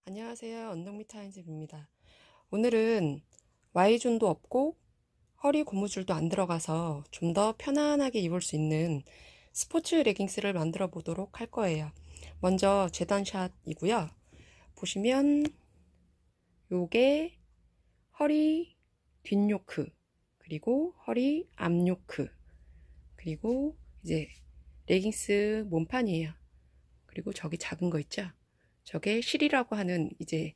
안녕하세요. 언덕미타인즈입니다. 오늘은 Y존도 없고 허리 고무줄도 안 들어가서 좀 더 편안하게 입을 수 있는 스포츠 레깅스를 만들어 보도록 할 거예요. 먼저 재단샷이고요. 보시면 요게 허리 뒷요크, 그리고 허리 앞요크, 그리고 이제 레깅스 몸판이에요. 그리고 저기 작은 거 있죠? 저게 실이라고 하는 이제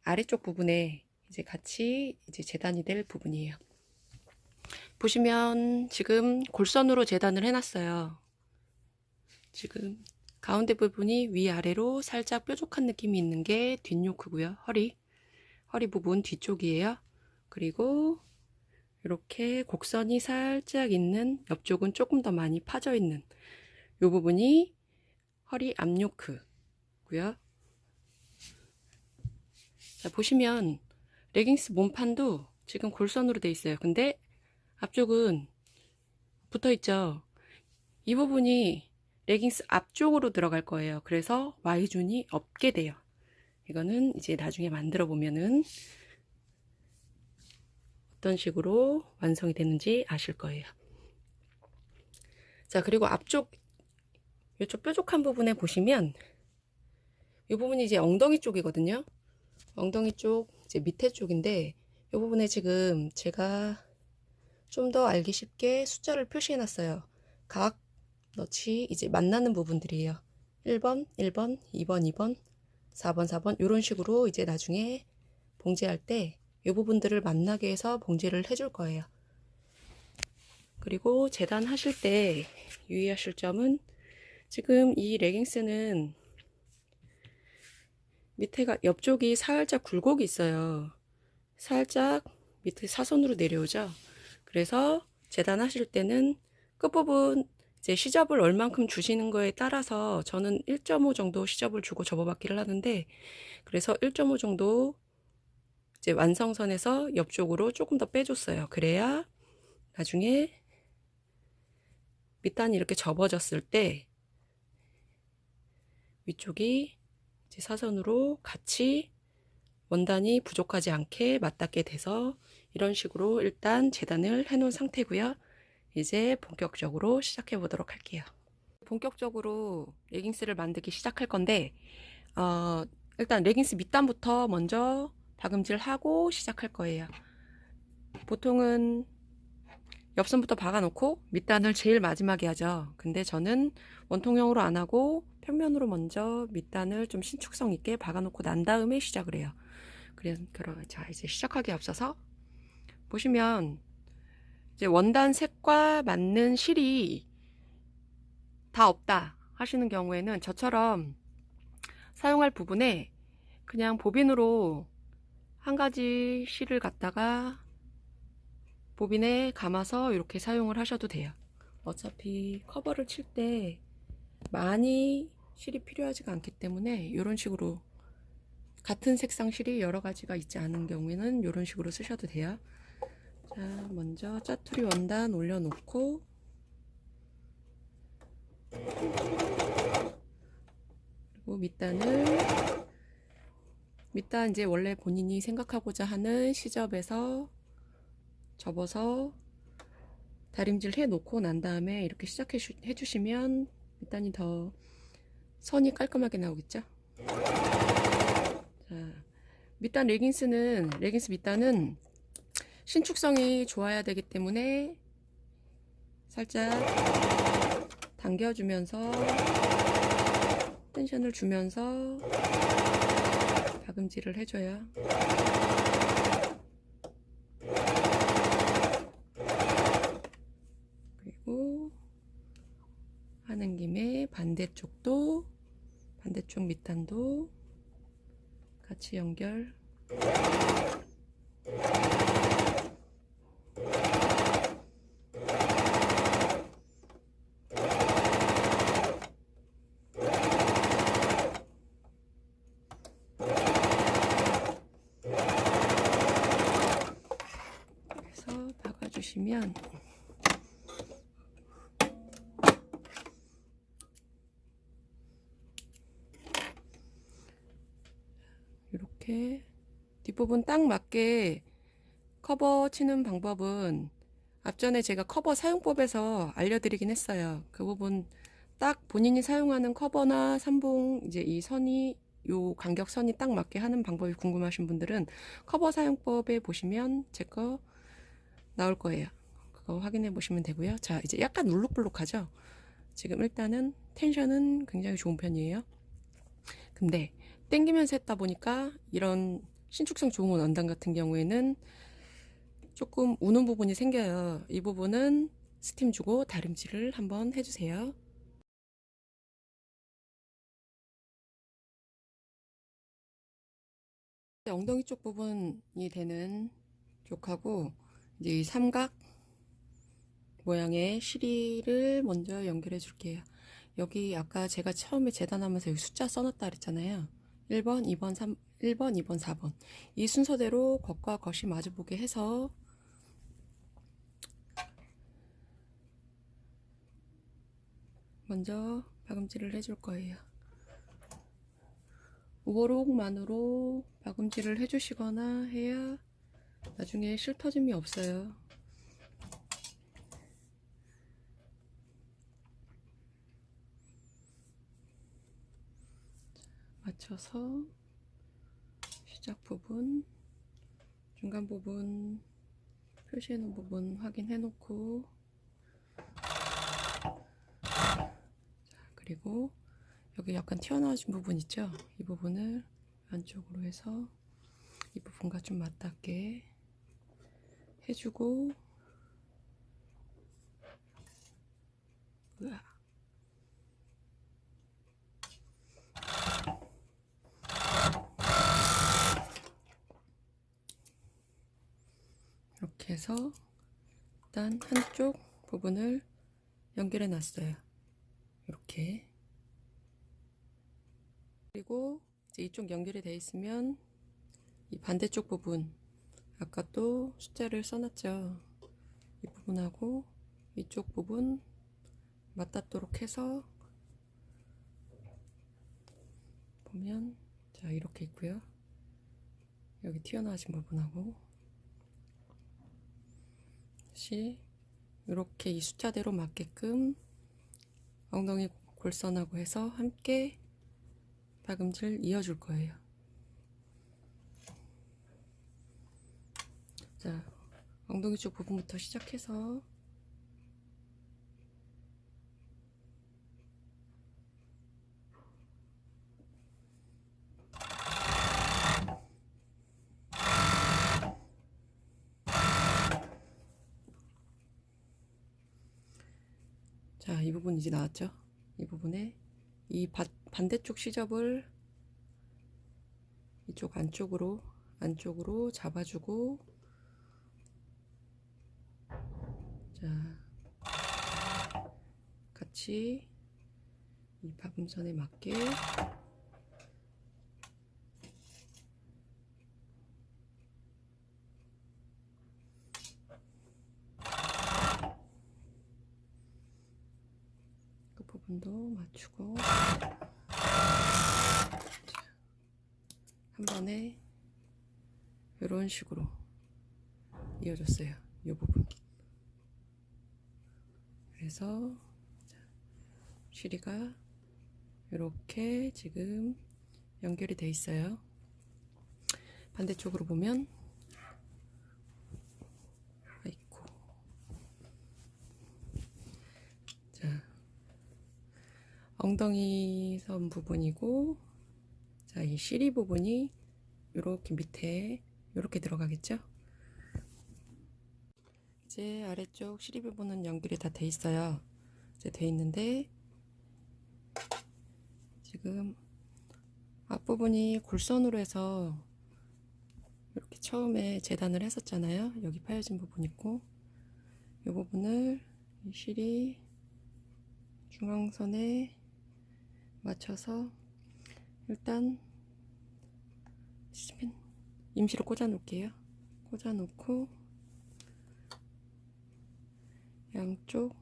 아래쪽 부분에 이제 같이 이제 재단이 될 부분이에요. 보시면 지금 골선으로 재단을 해놨어요. 지금 가운데 부분이 위아래로 살짝 뾰족한 느낌이 있는 게 뒷요크고요. 허리 부분 뒤쪽이에요. 그리고 이렇게 곡선이 살짝 있는 옆쪽은 조금 더 많이 파져 있는 이 부분이 허리 앞요크고요. 자, 보시면 레깅스 몸판도 지금 골선으로 돼 있어요. 근데 앞쪽은 붙어 있죠. 이 부분이 레깅스 앞쪽으로 들어갈 거예요. 그래서 Y존이 없게 돼요. 이거는 이제 나중에 만들어 보면은 어떤 식으로 완성이 되는지 아실 거예요. 자, 그리고 앞쪽 이쪽 뾰족한 부분에 보시면 이 부분이 이제 엉덩이 쪽이거든요. 엉덩이 쪽 이제 밑에 쪽인데 이 부분에 지금 제가 좀 더 알기 쉽게 숫자를 표시해 놨어요. 각 너치 이제 만나는 부분들이에요. 1번, 1번, 2번, 2번, 4번, 4번 이런 식으로 이제 나중에 봉제할 때 이 부분들을 만나게 해서 봉제를 해줄 거예요. 그리고 재단하실 때 유의하실 점은 지금 이 레깅스는 밑에가 옆쪽이 살짝 굴곡이 있어요. 살짝 밑에 사선으로 내려오죠. 그래서 재단하실 때는 끝부분 이제 시접을 얼만큼 주시는 거에 따라서 저는 1.5 정도 시접을 주고 접어받기를 하는데, 그래서 1.5 정도 이제 완성선에서 옆쪽으로 조금 더 빼줬어요. 그래야 나중에 밑단이 이렇게 접어졌을 때 위쪽이 이제 사선으로 같이 원단이 부족하지 않게 맞닿게 돼서 이런 식으로 일단 재단을 해 놓은 상태고요. 이제 본격적으로 시작해 보도록 할게요. 본격적으로 레깅스를 만들기 시작할 건데 일단 레깅스 밑단부터 먼저 박음질 하고 시작할 거예요. 보통은 옆선부터 박아놓고 밑단을 제일 마지막에 하죠. 근데 저는 원통형으로 안 하고 평면으로 먼저 밑단을 좀 신축성 있게 박아놓고 난 다음에 시작을 해요. 그래서 자, 이제 시작하기 앞서서 보시면 이제 원단 색과 맞는 실이 다 없다 하시는 경우에는 저처럼 사용할 부분에 그냥 보빈으로 한 가지 실을 갖다가 보빈에 감아서 이렇게 사용을 하셔도 돼요. 어차피 커버를 칠 때 많이 실이 필요하지가 않기 때문에 이런 식으로 같은 색상 실이 여러 가지가 있지 않은 경우에는 이런 식으로 쓰셔도 돼요. 자, 먼저 짜투리 원단 올려놓고 그리고 밑단 이제 원래 본인이 생각하고자 하는 시접에서 접어서 다림질 해 놓고 난 다음에 이렇게 시작해 주시면 밑단이 더 선이 깔끔하게 나오겠죠. 자, 레깅스 밑단은 신축성이 좋아야 되기 때문에 살짝 당겨주면서 텐션을 주면서 박음질을 해줘요. 그리고 하는 김에 반대쪽 밑단도 같이 연결. 그래서 박아주시면 이렇게 뒷부분 딱 맞게 커버 치는 방법은 앞전에 제가 커버 사용법에서 알려드리긴 했어요. 그 부분 딱 본인이 사용하는 커버나 삼봉 이제 이 선이 요 간격선이 딱 맞게 하는 방법이 궁금하신 분들은 커버 사용법에 보시면 제 거 나올 거예요. 그거 확인해 보시면 되고요. 자, 이제 약간 울룩불룩하죠? 지금 일단은 텐션은 굉장히 좋은 편이에요. 근데 땡기면서 했다 보니까 이런 신축성 좋은 원단 같은 경우에는 조금 우는 부분이 생겨요. 이 부분은 스팀 주고 다림질을 한번 해주세요. 엉덩이 쪽 부분이 되는 쪽하고 이제 이 삼각 모양의 실이를 먼저 연결해 줄게요. 여기 아까 제가 처음에 재단하면서 여기 숫자 써놨다 그랬잖아요. 1번, 2번, 1번, 2번, 4번. 이 순서대로 겉과 겉이 마주보게 해서 먼저 박음질을 해줄 거예요. 우버록만으로 박음질을 해주시거나 해야 나중에 실 터짐이 없어요. 맞춰서 시작 부분, 중간 부분 표시해 놓은 부분 확인해 놓고, 자, 그리고 여기 약간 튀어나와진 부분 있죠? 이 부분을 안쪽으로 해서 이 부분과 좀 맞닿게 해주고, 으아. 이렇게 해서 일단 한쪽 부분을 연결해 놨어요. 이렇게. 그리고 이제 이쪽 연결이 되어 있으면 이 반대쪽 부분, 아까 또 숫자를 써놨죠. 이 부분하고 이쪽 부분 맞닿도록 해서 보면, 자, 이렇게 있고요. 여기 튀어나와진 부분하고 다시 이렇게 이 숫자대로 맞게끔 엉덩이 골선하고 해서 함께 박음질 이어줄 거예요. 자, 엉덩이 쪽 부분부터 시작해서 자, 이 부분 이제 나왔죠? 이 부분에 이 반대쪽 시접을 이쪽 안쪽으로 잡아주고, 자, 같이 이 박음선에 맞게 그 부분도 맞추고, 한 번에 이런 식으로 이어졌어요. 이 부분. 그래서 실이가 이렇게 지금 연결이 돼 있어요. 반대쪽으로 보면, 아이고, 자, 엉덩이 선 부분이고, 자, 이 실이 부분이 이렇게 밑에 이렇게 들어가겠죠? 이제 아래쪽 실이 부분은 연결이 다 돼 있어요. 이제 돼 있는데, 지금 앞부분이 골선으로 해서 이렇게 처음에 재단을 했었잖아요. 여기 파여진 부분 있고, 이 부분을 이 실이 중앙선에 맞춰서 일단 임시로 꽂아 놓을게요. 꽂아 놓고 양쪽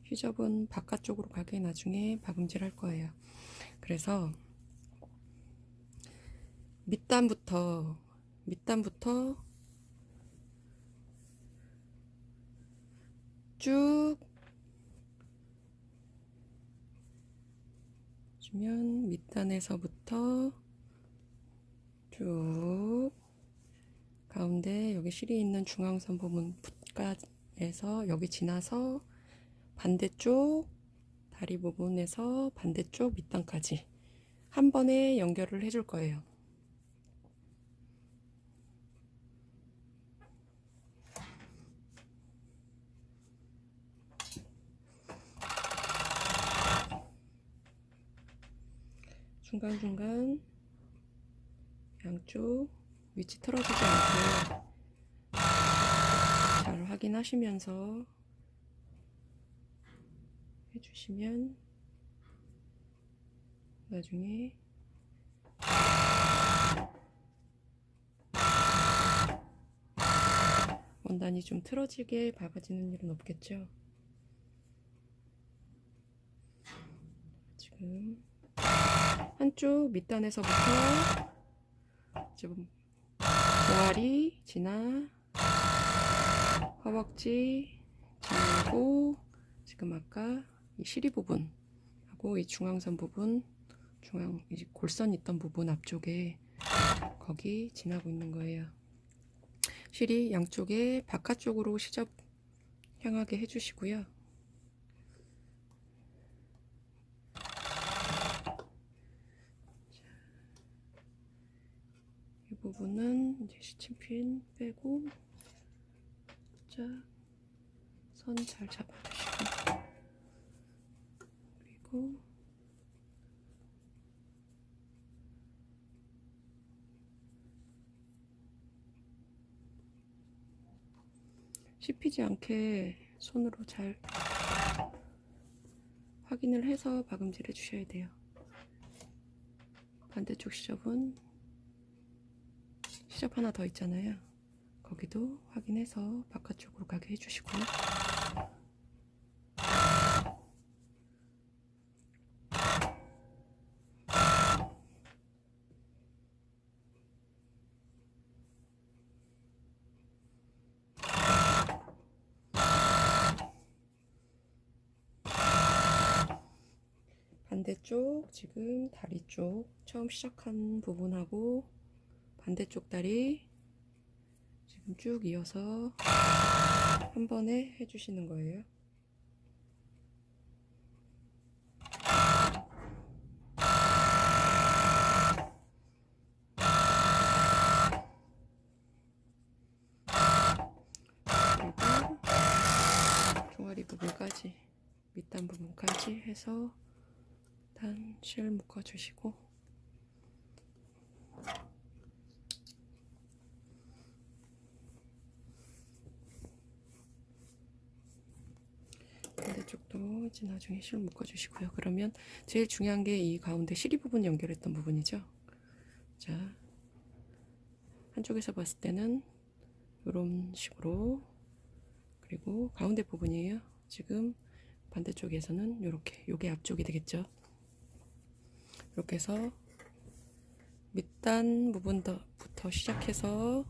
휘접은 바깥쪽으로 가게 나중에 박음질 할 거예요. 그래서 밑단부터 쭉 주면 밑단에서부터 쭉 가운데 여기 실이 있는 중앙선 부분까지에서 여기 지나서 반대쪽 다리 부분에서 반대쪽 밑단까지 한 번에 연결을 해줄 거예요. 중간중간 양쪽 위치 틀어지지 않게 잘 확인하시면서 해주시면 나중에 원단이 좀 틀어지게 박아지는 일은 없겠죠. 지금 한쪽 밑단에서부터 지금 종아리 지나 허벅지 지나고 지금 아까 이 시리 부분하고 이 중앙선 부분 중앙 이 골선 있던 부분 앞쪽에 거기 지나고 있는 거예요. 실이 양쪽에 바깥쪽으로 시접 향하게 해주시고요. 이 부분은 이제 시침핀 빼고 살짝 선 잘 잡아주시고 그리고 씹히지 않게 손으로 잘 확인을 해서 박음질 해주셔야 돼요. 반대쪽 시접은 시접 하나 더 있잖아요. 거기도 확인해서 바깥쪽으로 가게 해주시고요. 반대쪽 지금 다리 쪽 처음 시작한 부분하고 반대쪽 다리 지금 쭉 이어서 한 번에 해주시는 거예요. 그리고 종아리 부분까지 밑단 부분까지 해서 일단 실 묶어주시고 반대쪽도 이제 나중에 실 묶어주시고요. 그러면 제일 중요한 게 이 가운데 실이 부분 연결했던 부분이죠. 자, 한쪽에서 봤을 때는 이런 식으로 그리고 가운데 부분이에요. 지금 반대쪽에서는 이렇게 요게 앞쪽이 되겠죠. 이렇게 해서 밑단 부분부터 시작해서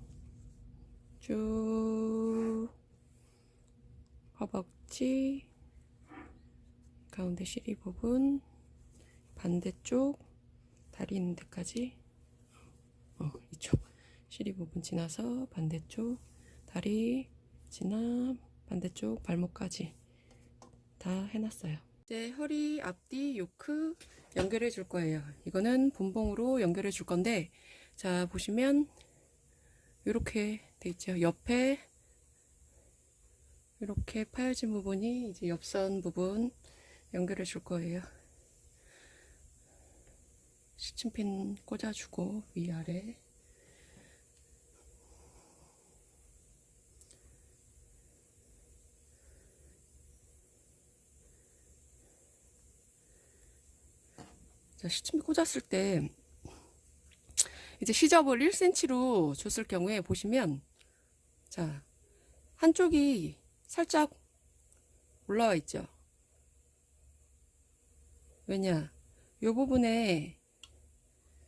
쭉 허벅지 가운데 시리 부분 반대쪽 다리 있는 데까지 이쪽 시리 부분 지나서 반대쪽 다리 지나 반대쪽 발목까지 다 해놨어요. 이제 허리 앞뒤 요크 연결해 줄 거예요. 이거는 본봉으로 연결해 줄 건데 자 보시면 이렇게 돼 있죠. 옆에 이렇게 파여진 부분이 이제 옆선 부분 연결해 줄 거예요. 시침핀 꽂아주고 위아래 자, 시침핀 꽂았을 때 이제 시접을 1cm로 줬을 경우에 보시면 자 한쪽이 살짝 올라와 있죠. 왜냐 이 부분에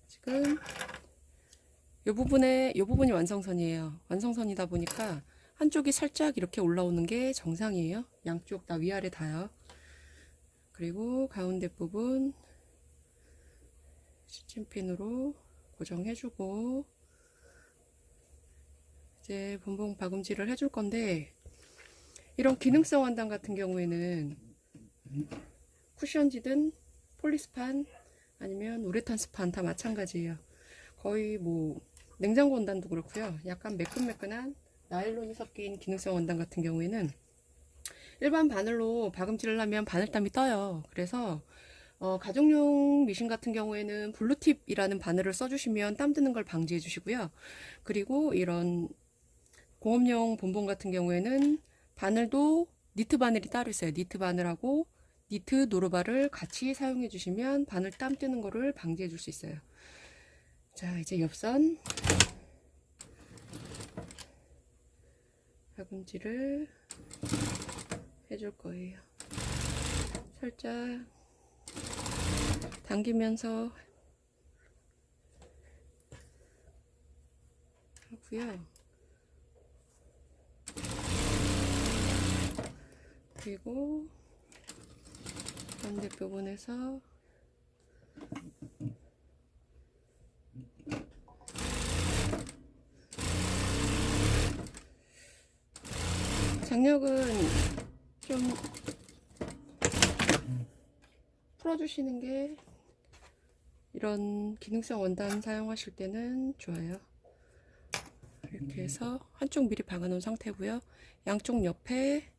지금 요 부분이 완성선이에요. 완성선이다 보니까 한쪽이 살짝 이렇게 올라오는 게 정상이에요. 양쪽 다 위아래 다요. 그리고 가운데 부분 시침핀으로 고정해주고 이제 본봉 박음질을 해줄 건데, 이런 기능성 원단 같은 경우에는 쿠션지든 폴리스판 아니면 우레탄 스판 다 마찬가지예요. 거의 뭐 냉장고 원단도 그렇고요. 약간 매끈매끈한 나일론이 섞인 기능성 원단 같은 경우에는 일반 바늘로 박음질을 하면 바늘땀이 떠요. 그래서 가정용 미신 같은 경우에는 블루팁이라는 바늘을 써주시면 땀 드는 걸 방지해 주시고요. 그리고 이런 공업용 본봉 같은 경우에는 바늘도 니트 바늘이 따로 있어요. 니트 바늘하고 니트 노루발을 같이 사용해 주시면 바늘 땀 뜨는 거를 방지해 줄 수 있어요. 자, 이제 옆선 박음질을 해줄 거예요. 살짝 당기면서 하고요. 그리고 반대 부분에서 장력은 좀 풀어주시는 게 이런 기능성 원단 사용하실 때는 좋아요. 이렇게 해서 한쪽 미리 박아놓은 상태고요. 양쪽 옆에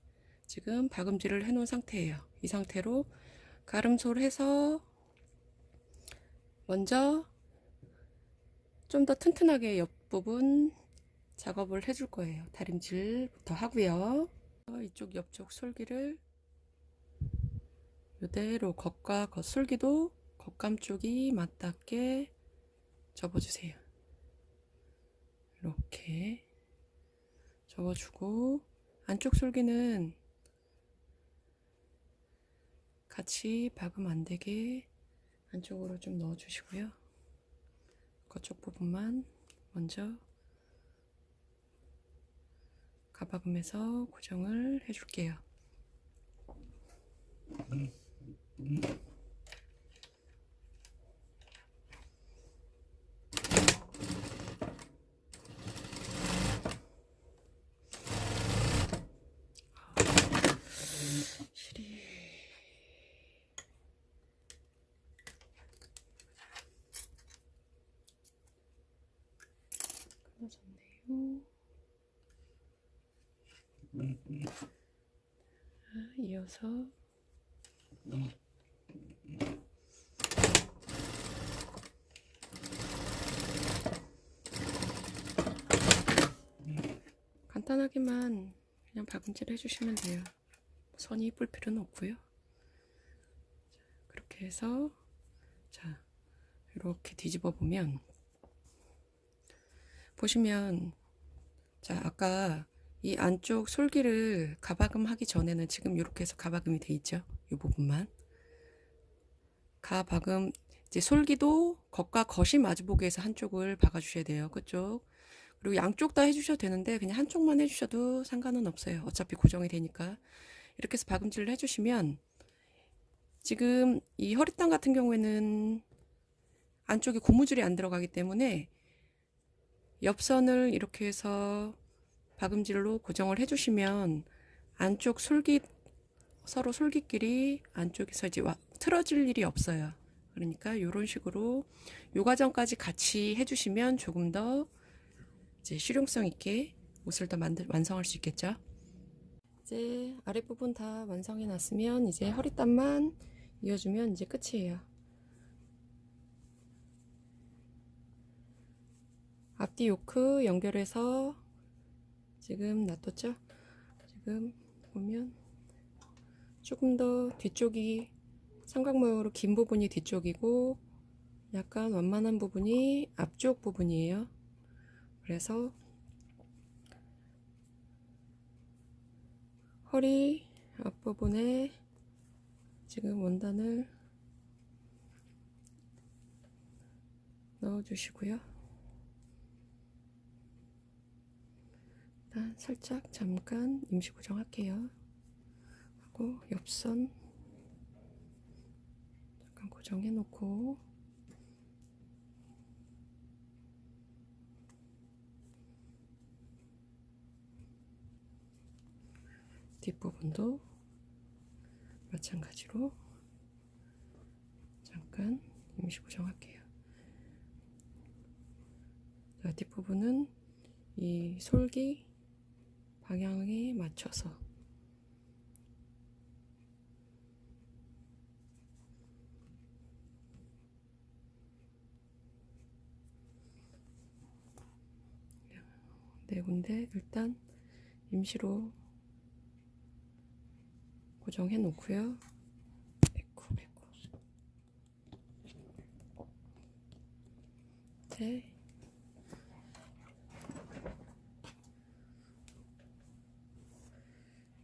지금 박음질을 해놓은 상태예요. 이 상태로 가름소를 해서 먼저 좀 더 튼튼하게 옆부분 작업을 해줄 거예요. 다림질부터 하고요. 이쪽 옆쪽 솔기를 이대로 겉과 겉솔기도 겉감 쪽이 맞닿게 접어주세요. 이렇게 접어주고 안쪽 솔기는 같이 박음 안 되게 안쪽으로 좀 넣어주시고요. 겉쪽 부분만 먼저 가박음에서 고정을 해줄게요. 실이 끊어졌네요. 이어서 간단하게만 그냥 박음질 해주시면 돼요. 선이 이쁠 필요는 없고요. 그렇게 해서 자, 이렇게 뒤집어 보면 보시면 자, 아까 이 안쪽 솔기를 가박음 하기 전에는 지금 이렇게 해서 가박음이 돼 있죠. 이 부분만 가박음, 이제 솔기도 겉과 겉이 마주보게 해서 한쪽을 박아 주셔야 돼요. 그쪽. 그리고 양쪽 다 해주셔도 되는데 그냥 한쪽만 해주셔도 상관은 없어요. 어차피 고정이 되니까. 이렇게 해서 박음질을 해주시면 지금 이 허리땅 같은 경우에는 안쪽에 고무줄이 안 들어가기 때문에 옆선을 이렇게 해서 박음질로 고정을 해주시면 안쪽 솔기, 서로 솔기끼리 안쪽에서 이제 틀어질 일이 없어요. 그러니까 이런 식으로 요 과정까지 같이 해주시면 조금 더 이제 실용성 있게 옷을 더 완성할 수 있겠죠. 이제 아랫부분 다 완성해 놨으면 이제 허리단만 이어주면 이제 끝이에요. 앞뒤 요크 연결해서 지금 놔뒀죠? 지금 보면 조금 더 뒤쪽이 삼각 모양으로 긴 부분이 뒤쪽이고 약간 완만한 부분이 앞쪽 부분이에요. 그래서 허리 앞부분에 지금 원단을 넣어주시고요. 일단 살짝 잠깐 임시 고정할게요. 하고 옆선 잠깐 고정해 놓고 뒷부분도 마찬가지로 잠깐 임시 고정할게요. 자, 뒷부분은 이 솔기 방향에 맞춰서 네 군데 일단 임시로 고정해 놓고요. 네.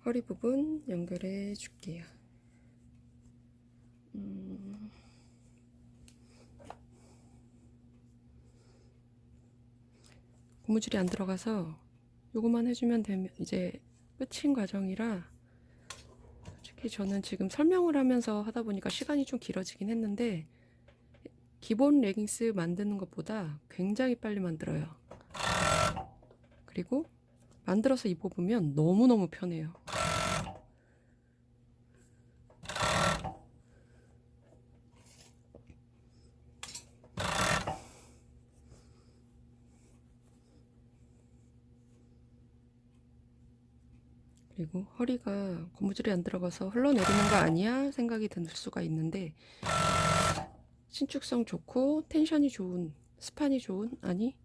허리 부분 연결해 줄게요. 고무줄이 안 들어가서 요거만 해주면 되면 이제 끝인 과정이라, 솔직히 저는 지금 설명을 하면서 하다 보니까 시간이 좀 길어지긴 했는데 기본 레깅스 만드는 것보다 굉장히 빨리 만들어요. 그리고 만들어서 입어보면 너무너무 편해요. 그리고 허리가 고무줄이 안 들어가서 흘러내리는 거 아니야 생각이 들 수가 있는데, 신축성 좋고 텐션이 좋은, 스판이 좋은, 아니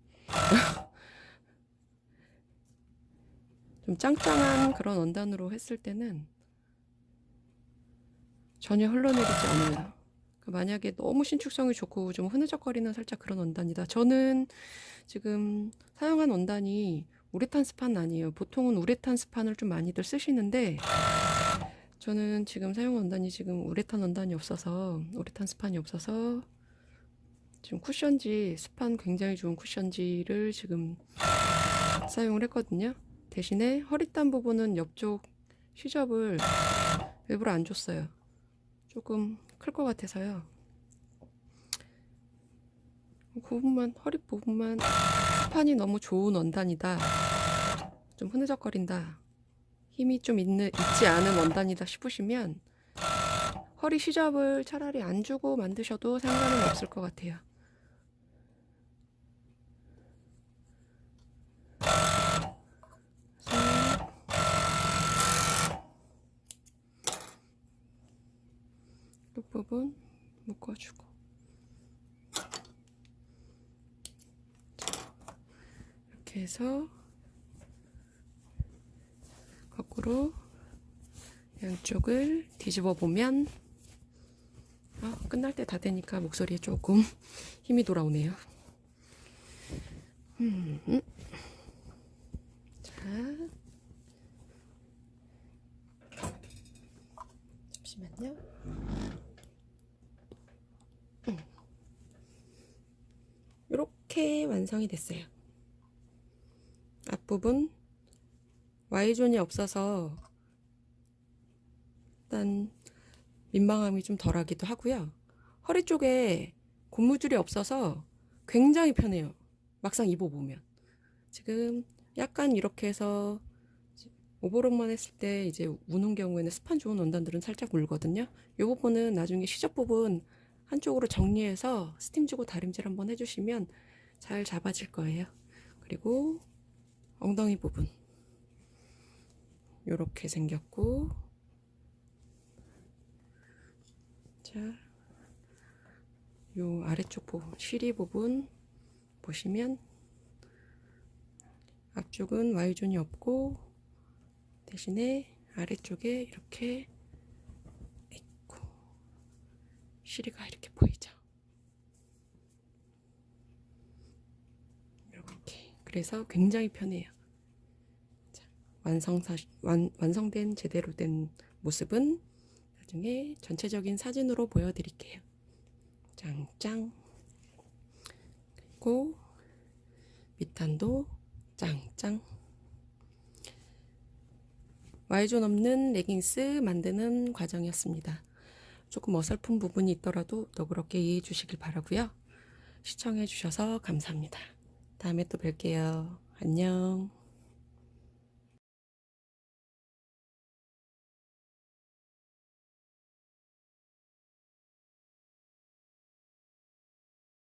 좀 짱짱한 그런 원단으로 했을 때는 전혀 흘러내리지 않아요. 만약에 너무 신축성이 좋고 좀 흐느적거리는 살짝 그런 원단이다, 저는 지금 사용한 원단이 우레탄 스판 아니에요. 보통은 우레탄 스판을 좀 많이들 쓰시는데 저는 지금 사용 원단이 지금 우레탄 원단이 없어서, 우레탄 스판이 없어서 지금 쿠션지, 스판 굉장히 좋은 쿠션지를 지금 사용을 했거든요. 대신에 허리단 부분은 옆쪽 시접을 일부러 안 줬어요. 조금 클 것 같아서요. 그 부분만, 허리 부분만 스판이 너무 좋은 원단이다, 좀 흐느적거린다, 힘이 좀 있지 않은 원단이다 싶으시면 허리 시접을 차라리 안 주고 만드셔도 상관은 없을 것 같아요. 끝부분 묶어주고, 이렇게 해서 거꾸로 양쪽을 뒤집어 보면, 끝날 때 다 되니까 목소리에 조금 힘이 돌아오네요. 자, 잠시만요. 이렇게 완성이 됐어요. 앞부분 Y존이 없어서 일단 민망함이 좀 덜하기도 하고요. 허리 쪽에 고무줄이 없어서 굉장히 편해요. 막상 입어보면. 지금 약간 이렇게 해서 오버록만 했을 때 이제 우는 경우에는 스판 좋은 원단들은 살짝 물거든요. 이 부분은 나중에 시접 부분 한쪽으로 정리해서 스팀 주고 다림질 한번 해주시면 잘 잡아질 거예요. 그리고 엉덩이 부분 이렇게 생겼고, 자, 요 아래쪽 부분, 시리 부분 보시면 앞쪽은 Y존이 없고 대신에 아래쪽에 이렇게 있고 시리가 이렇게 보이죠. 이렇게. 그래서 굉장히 편해요. 자, 완성된 제대로 된 모습은 나중에 전체적인 사진으로 보여드릴게요. 짱짱. 그리고 밑단도 짱짱. Y존 없는 레깅스 만드는 과정이었습니다. 조금 어설픈 부분이 있더라도 너그럽게 이해해 주시길 바라고요. 시청해 주셔서 감사합니다. 다음에 또 뵐게요. 안녕.